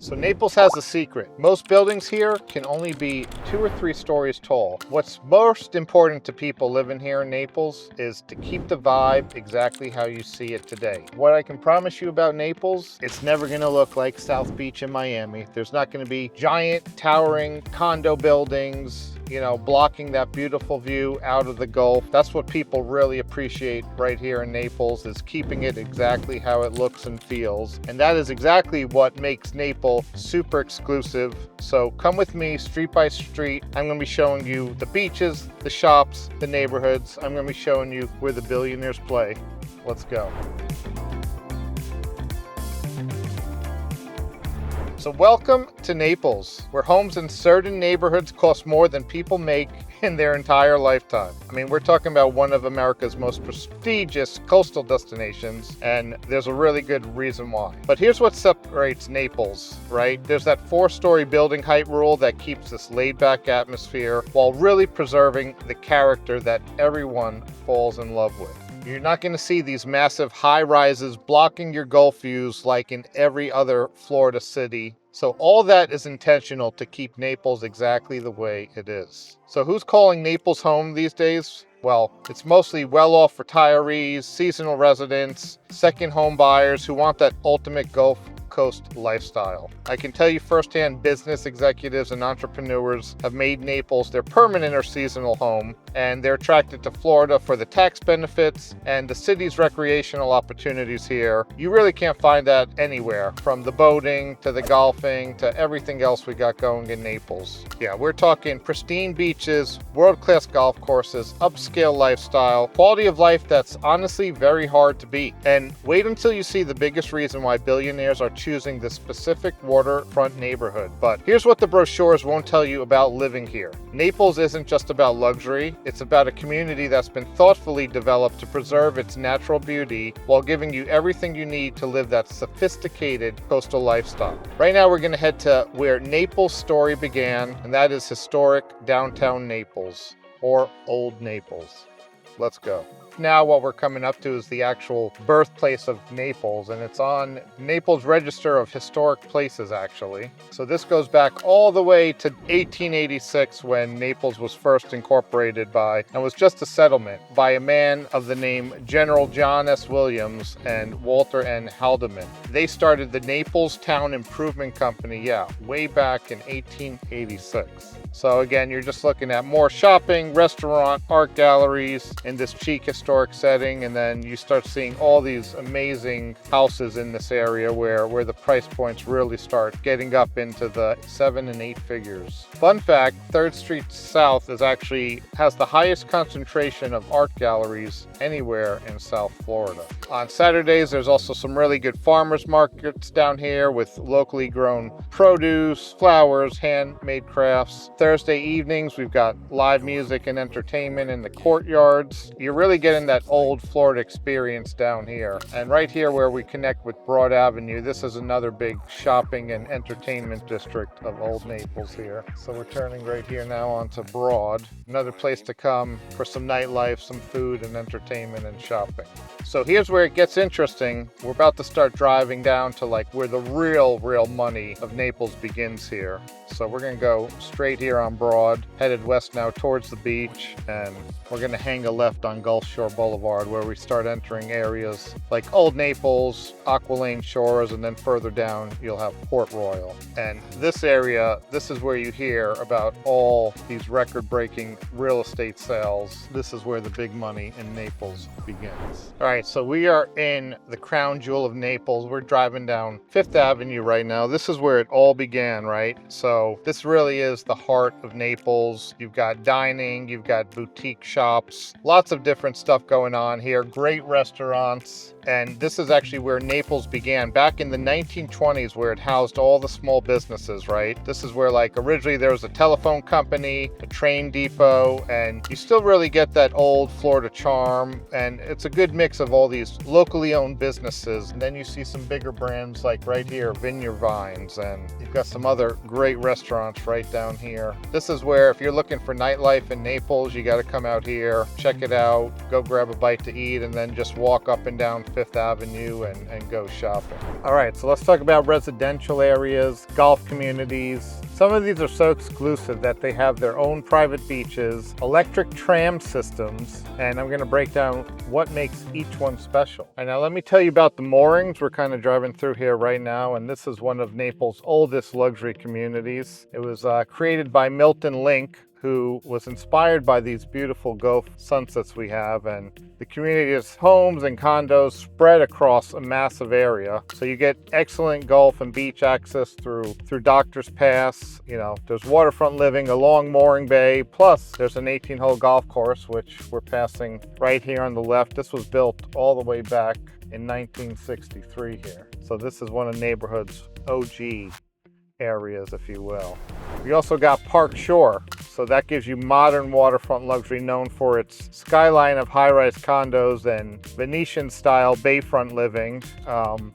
So Naples has a secret. Most buildings here can only be 2 or 3 stories tall. What's most important to people living here in Naples is to keep the vibe exactly how you see it today. What I can promise you about Naples, it's never gonna look like South Beach in Miami. There's not gonna be giant towering condo buildings, blocking that beautiful view out of the Gulf. That's what people really appreciate right here in Naples, is keeping it exactly how it looks and feels. And that is exactly what makes Naples super exclusive. So come with me street by street. I'm gonna be showing you the beaches, the shops, the neighborhoods. I'm gonna be showing you where the billionaires play. Let's go. So welcome to Naples, where homes in certain neighborhoods cost more than people make in their entire lifetime. I mean, we're talking about one of America's most prestigious coastal destinations, and there's a really good reason why. But here's what separates Naples, right? There's that 4-story building height rule that keeps this laid-back atmosphere while really preserving the character that everyone falls in love with. You're not going to see these massive high rises blocking your Gulf views like in every other Florida city. So all that is intentional to keep Naples exactly the way it is. So who's calling Naples home these days? Well, it's mostly well-off retirees, seasonal residents, second home buyers who want that ultimate Gulf Coast lifestyle. I can tell you firsthand, business executives and entrepreneurs have made Naples their permanent or seasonal home, and they're attracted to Florida for the tax benefits and the city's recreational opportunities here. You really can't find that anywhere, from the boating to the golfing to everything else we got going in Naples. Yeah, we're talking pristine beaches, world-class golf courses, upscale lifestyle, quality of life that's honestly very hard to beat. And wait until you see the biggest reason why billionaires are choosing this specific waterfront neighborhood. But here's what the brochures won't tell you about living here. Naples isn't just about luxury, it's about a community that's been thoughtfully developed to preserve its natural beauty while giving you everything you need to live that sophisticated coastal lifestyle. Right now we're going to head to where Naples' story began, and that is historic downtown Naples, or Old Naples. Let's go. Now what we're coming up to is the actual birthplace of Naples, and it's on Naples Register of Historic Places, actually. So this goes back all the way to 1886, when Naples was first incorporated and was just a settlement by a man of the name General John S. Williams and Walter N. Haldeman. They started the Naples Town Improvement Company, way back in 1886. So again, you're just looking at more shopping, restaurant, art galleries in this chic historic setting, and then you start seeing all these amazing houses in this area where the price points really start getting up into the 7 and 8 figures. Fun fact, 3rd Street South has the highest concentration of art galleries anywhere in South Florida. On Saturdays, there's also some really good farmers markets down here with locally grown produce, flowers, handmade crafts. Thursday evenings, we've got live music and entertainment in the courtyards. You're really getting that old Florida experience down here. And right here where we connect with Broad Avenue, this is another big shopping and entertainment district of Old Naples here. So we're turning right here now onto Broad. Another place to come for some nightlife, some food and entertainment and shopping. So here's where it gets interesting. We're about to start driving down to where the real money of Naples begins here. So we're gonna go straight here on Broad, headed west now towards the beach, and we're gonna hang a left on Gulf Shore Boulevard, where we start entering areas like Old Naples, Aqualane Shores, and then further down you'll have Port Royal. And this area, this is where you hear about all these record-breaking real estate sales. This is where the big money in Naples begins. All right, so we are in the crown jewel of Naples. We're driving down 5th Avenue right now. This is where it all began, right? So this really is the heart of Naples. You've got dining, you've got boutique shops, lots of different stuff going on here, great restaurants. And this is actually where Naples began back in the 1920s, where it housed all the small businesses, right? This is where originally there was a telephone company, a train depot, and you still really get that old Florida charm. And it's a good mix of all these locally owned businesses. And then you see some bigger brands like right here, Vineyard Vines, and you've got some other great restaurants right down here. This is where if you're looking for nightlife in Naples, you got to come out here, check it out, go grab a bite to eat, and then just walk up and down Fifth Avenue and go shopping. All right, so let's talk about residential areas, golf communities. Some of these are so exclusive that they have their own private beaches, electric tram systems, and I'm gonna break down what makes each one special. And now let me tell you about the moorings. We're kind of driving through here right now, and this is one of Naples' oldest luxury communities. It was created by Milton Link, who was inspired by these beautiful Gulf sunsets we have, and the community is homes and condos spread across a massive area. So you get excellent Gulf and beach access through Doctor's Pass. You know, there's waterfront living along Mooring Bay, plus there's an 18-hole golf course, which we're passing right here on the left. This was built all the way back in 1963 here. So this is one of the neighborhood's OG areas, if you will. We also got Park Shore, so that gives you modern waterfront luxury known for its skyline of high-rise condos and Venetian-style bayfront living.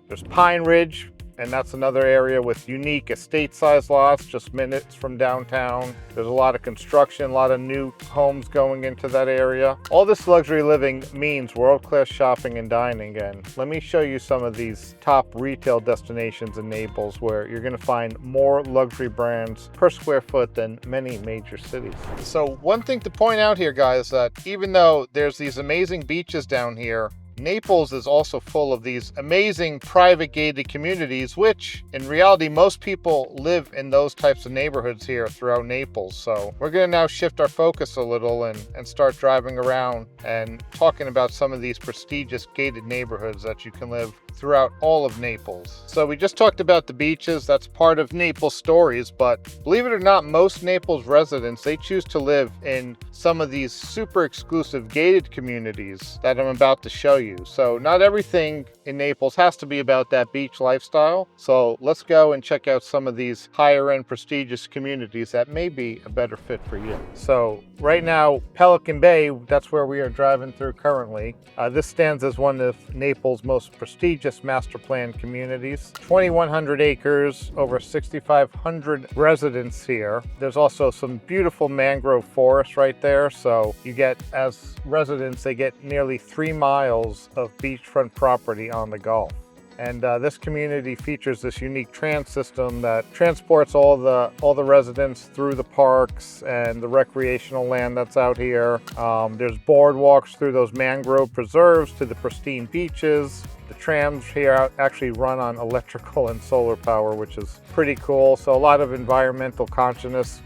There's Pine Ridge, and that's another area with unique estate-sized lots just minutes from downtown. There's a lot of construction, a lot of new homes going into that area. All this luxury living means world-class shopping and dining, and let me show you some of these top retail destinations in Naples where you're gonna find more luxury brands per square foot than many major cities. So one thing to point out here, guys, that even though there's these amazing beaches down here, Naples is also full of these amazing private gated communities, which in reality, most people live in those types of neighborhoods here throughout Naples. So we're gonna now shift our focus a little and start driving around and talking about some of these prestigious gated neighborhoods that you can live throughout all of Naples. So we just talked about the beaches. That's part of Naples stories, but believe it or not, most Naples residents, they choose to live in some of these super exclusive gated communities that I'm about to show you. So not everything in Naples has to be about that beach lifestyle. So let's go and check out some of these higher end prestigious communities that may be a better fit for you. So right now, Pelican Bay, that's where we are driving through currently. This stands as one of Naples' most prestigious master plan communities. 2,100 acres, over 6,500 residents here. There's also some beautiful mangrove forest right there. So you get, as residents, they get nearly 3 miles of beachfront property on the Gulf. And this community features this unique tram system that transports all the residents through the parks and the recreational land that's out here. There's boardwalks through those mangrove preserves to the pristine beaches. The trams here actually run on electrical and solar power, which is pretty cool. So a lot of environmental consciousness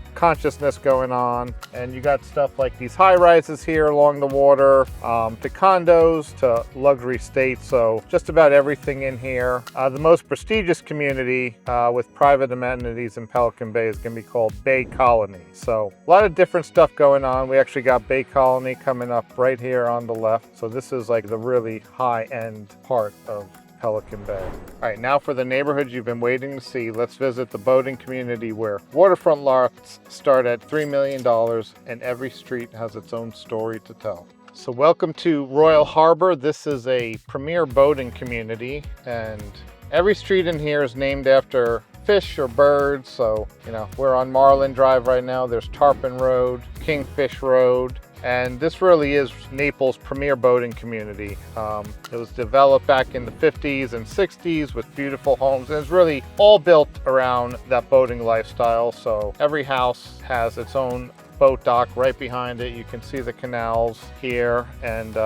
going on, and you got stuff like these high rises here along the water, to condos, to luxury estates. So just about everything in here. The most prestigious community with private amenities in Pelican Bay is going to be called Bay Colony. So a lot of different stuff going on. We actually got Bay Colony coming up right here on the left. So this is like the really high-end part of Pelican Bay. All right, now for the neighborhoods you've been waiting to see, let's visit the boating community where waterfront lots start at $3 million and every street has its own story to tell. So welcome to Royal Harbor. This is a premier boating community, and every street in here is named after fish or birds. So, you know, we're on Marlin Drive right now. There's Tarpon Road, Kingfish Road, and this really is Naples' premier boating community. It was developed back in the 50s and 60s with beautiful homes, and it's really all built around that boating lifestyle. So every house has its own boat dock right behind it. You can see the canals here, and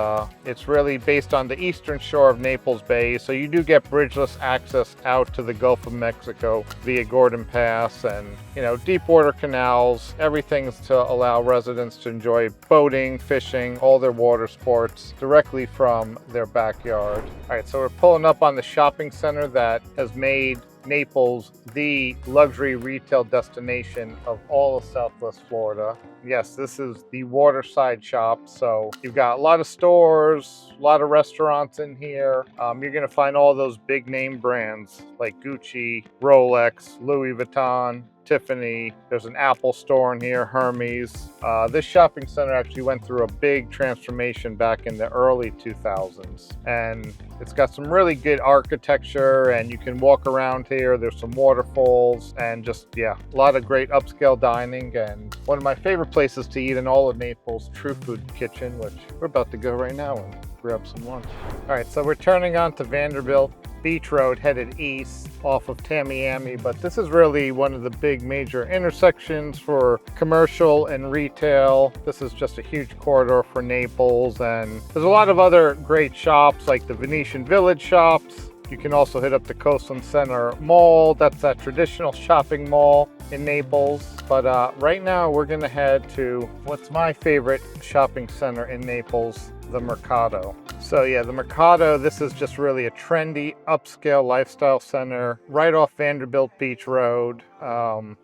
it's really based on the eastern shore of Naples Bay. So you do get bridgeless access out to the Gulf of Mexico via Gordon Pass, and you know, deep water canals, everything's to allow residents to enjoy boating, fishing, all their water sports directly from their backyard. All right, so we're pulling up on the shopping center that has made Naples the luxury retail destination of all of Southwest Florida. Yes, this is the waterside shop. So you've got a lot of stores, a lot of restaurants in here. You're gonna find all those big name brands like Gucci, Rolex, Louis Vuitton, Tiffany. There's an Apple store in here, Hermes. This shopping center actually went through a big transformation back in the early 2000s. And it's got some really good architecture, and you can walk around here. There's some waterfalls and just, yeah, a lot of great upscale dining. And one of my favorite places to eat in all of Naples, True Food Kitchen, which we're about to go right now and grab some lunch. All right, so we're turning onto Vanderbilt Beach Road, headed east off of Tamiami, but this is really one of the big major intersections for commercial and retail. This is just a huge corridor for Naples, and there's a lot of other great shops like the Venetian Village shops. You can also hit up the Coastland Center Mall. That's that traditional shopping mall in Naples. But right now we're gonna head to what's my favorite shopping center in Naples, the Mercato. So yeah, the Mercato, this is just really a trendy, upscale lifestyle center right off Vanderbilt Beach Road.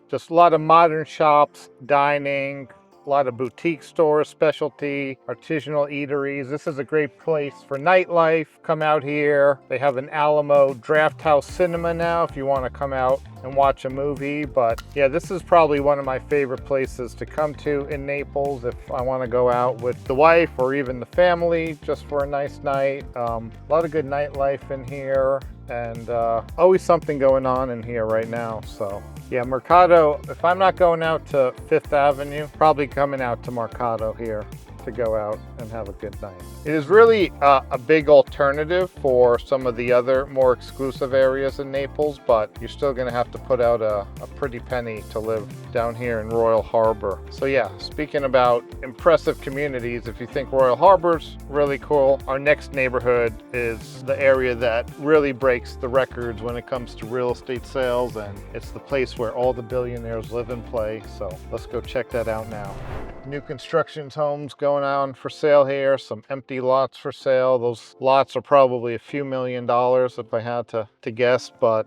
Just a lot of modern shops, dining, a lot of boutique stores, specialty, artisanal eateries. This is a great place for nightlife. Come out here. They have an Alamo Draft House Cinema now if you want to come out and watch a movie. But yeah, this is probably one of my favorite places to come to in Naples if I want to go out with the wife or even the family just for a nice night. A lot of good nightlife in here, and always something going on in here right now. So yeah, Mercato, if I'm not going out to Fifth Avenue, probably coming out to Mercato here to go out and have a good night. It is really a big alternative for some of the other more exclusive areas in Naples, but you're still gonna have to put out a pretty penny to live down here in Royal Harbor. So yeah, speaking about impressive communities, if you think Royal Harbor's really cool, our next neighborhood is the area that really breaks the records when it comes to real estate sales, and it's the place where all the billionaires live and play. So let's go check that out now. New constructions, homes going on for sale here, some empty lots for sale. Those lots are probably a few $1,000,000 if I had to guess, but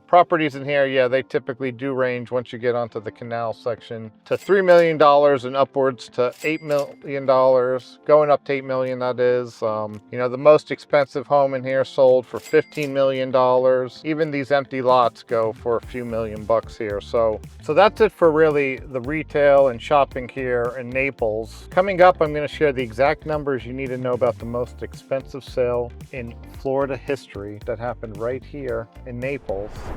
properties in here, yeah, they typically do range once you get onto the canal section to $3 million and upwards to $8 million, going up to $8 million, that is. You know, the most expensive home in here sold for $15 million. Even these empty lots go for a few $1,000,000 here. So that's it for really the retail and shopping here in Naples. Coming up, I'm going to share the exact numbers you need to know about the most expensive sale in Florida history that happened right here in Naples.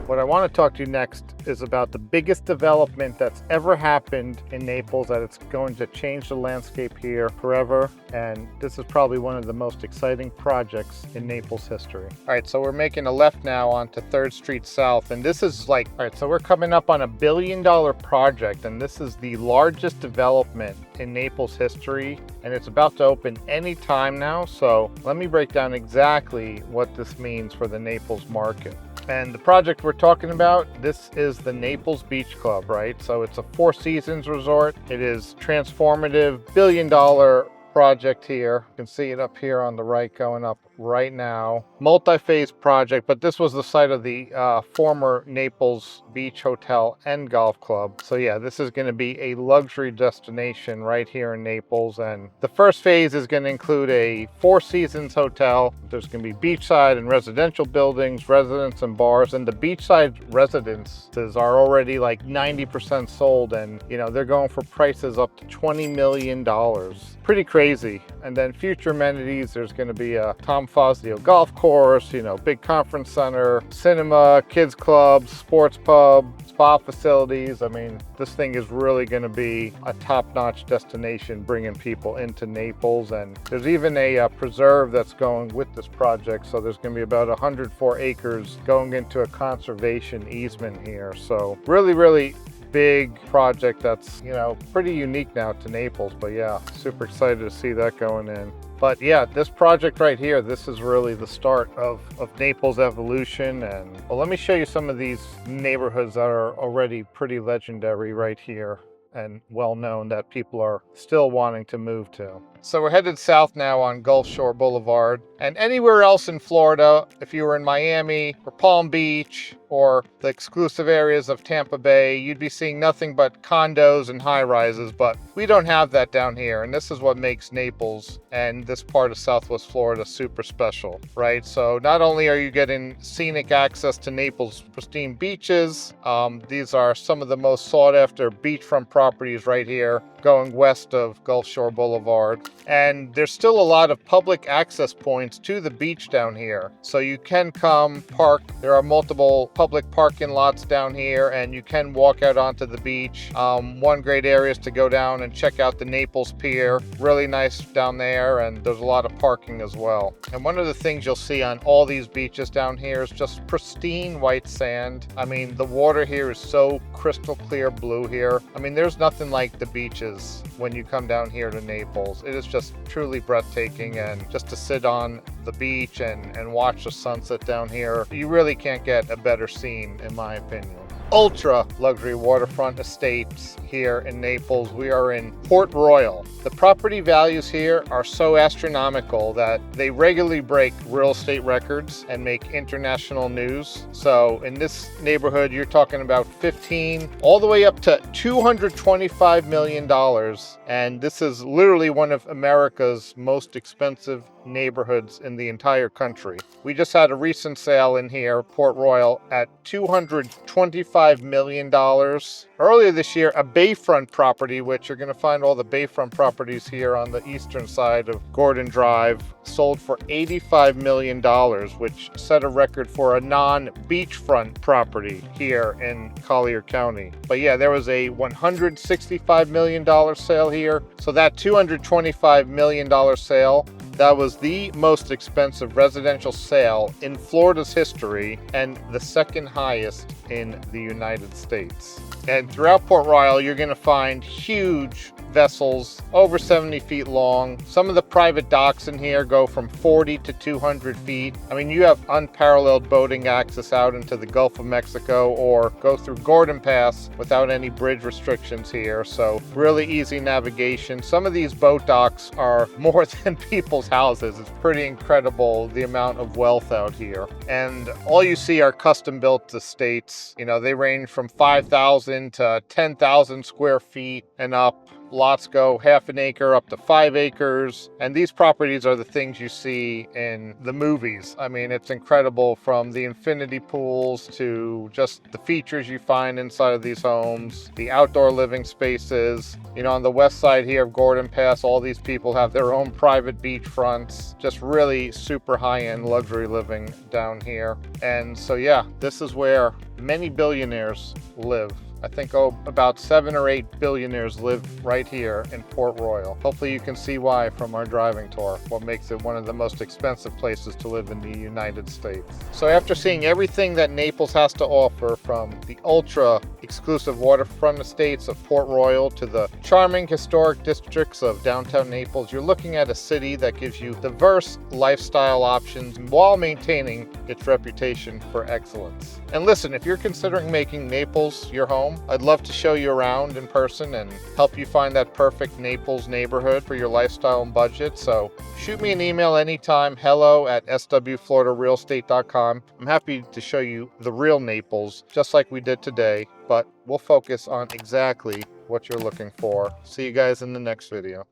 What I want to talk to you next is about the biggest development that's ever happened in Naples, that it's going to change the landscape here forever. And this is probably one of the most exciting projects in Naples history. All right, so we're making a left now onto 3rd Street South. And this is like, all right, so we're coming up on $1 billion project. And this is the largest development in Naples history. And it's about to open any time now. So let me break down exactly what this means for the Naples market. And the project we're talking about, this is the Naples Beach Club, right? So it's a 4 Seasons resort. It is transformative, $1 billion project here. You can see it up here on the right, going up right now. Multi-phase project, but this was the site of the former Naples Beach Hotel and Golf Club. So yeah, this is going to be a luxury destination right here in Naples. And the first phase is going to include a 4 Seasons hotel. There's going to be beachside and residential buildings, residence and bars, and the beachside residences are already like 90% sold, and you know, they're going for prices up to $20 million. Pretty crazy. And then future amenities, there's going to be a Tom Fazio golf course, you know, big conference center, cinema, kids club, sports pub, spa facilities. I mean, this thing is really going to be a top-notch destination, bringing people into Naples. And there's even a preserve that's going with this project. So there's going to be about 104 acres going into a conservation easement here. So really, really big project that's, you know, pretty unique now to Naples. But yeah, super excited to see that going in. But yeah, this project right here, this is really the start of Naples' evolution. And well, let me show you some of these neighborhoods that are already pretty legendary right here and well known that people are still wanting to move to. So we're headed south now on Gulf Shore Boulevard. And anywhere else in Florida, if you were in Miami or Palm Beach, or the exclusive areas of Tampa Bay, you'd be seeing nothing but condos and high-rises, but we don't have that down here, and this is what makes Naples and this part of Southwest Florida super special, right? So not only are you getting scenic access to Naples' pristine beaches, these are some of the most sought-after beachfront properties right here, going west of Gulf Shore Boulevard. And there's still a lot of public access points to the beach down here. So you can come park. There are multiple public parking lots down here, and you can walk out onto the beach. One great area is to go down and check out the Naples Pier. Really nice down there, and there's a lot of parking as well. And one of the things you'll see on all these beaches down here is just pristine white sand. I mean, the water here is so crystal clear blue here. I mean, there's nothing like the beaches when you come down here to Naples. It is just truly breathtaking, and just to sit on the beach and watch the sunset down here, you really can't get a better scene, in my opinion. Ultra luxury waterfront estates here in Naples. We are in Port Royal. The property values here are so astronomical that they regularly break real estate records and make international news. So in this neighborhood, you're talking about 15 all the way up to $225 million. And this is literally one of America's most expensive neighborhoods in the entire country. We just had a recent sale in here, Port Royal, at $225 million. Earlier this year, a Bayfront property, which you're going to find all the Bayfront properties here on the eastern side of Gordon Drive, sold for $85 million, which set a record for a non-beachfront property here in Collier County. But yeah, there was a $165 million sale here. So that $225 million sale, that was the most expensive residential sale in Florida's history and the second highest in the United States. And throughout Port Royal, you're going to find huge vessels over 70 feet long. Some of the private docks in here go from 40 to 200 feet. I mean, you have unparalleled boating access out into the Gulf of Mexico, or go through Gordon Pass without any bridge restrictions here. So really easy navigation. Some of these boat docks are more than people's houses. It's pretty incredible the amount of wealth out here. And all you see are custom built estates. You know, they range from 5,000 to 10,000 square feet and up. Lots go half an acre up to 5 acres. And these properties are the things you see in the movies. I mean, it's incredible, from the infinity pools to just the features you find inside of these homes, the outdoor living spaces. You know, on the west side here of Gordon Pass, all these people have their own private beach fronts. Just really super high-end luxury living down here. And so yeah, this is where many billionaires live. I think about 7 or 8 billionaires live right here in Port Royal. Hopefully you can see why from our driving tour, what makes it one of the most expensive places to live in the United States. So after seeing everything that Naples has to offer, from the ultra exclusive waterfront estates of Port Royal to the charming historic districts of downtown Naples, you're looking at a city that gives you diverse lifestyle options while maintaining its reputation for excellence. And listen, if you're considering making Naples your home, I'd love to show you around in person and help you find that perfect Naples neighborhood for your lifestyle and budget. So shoot me an email anytime, hello@swfloridarealestate.com. I'm happy to show you the real Naples, just like we did today, but we'll focus on exactly what you're looking for. See you guys in the next video.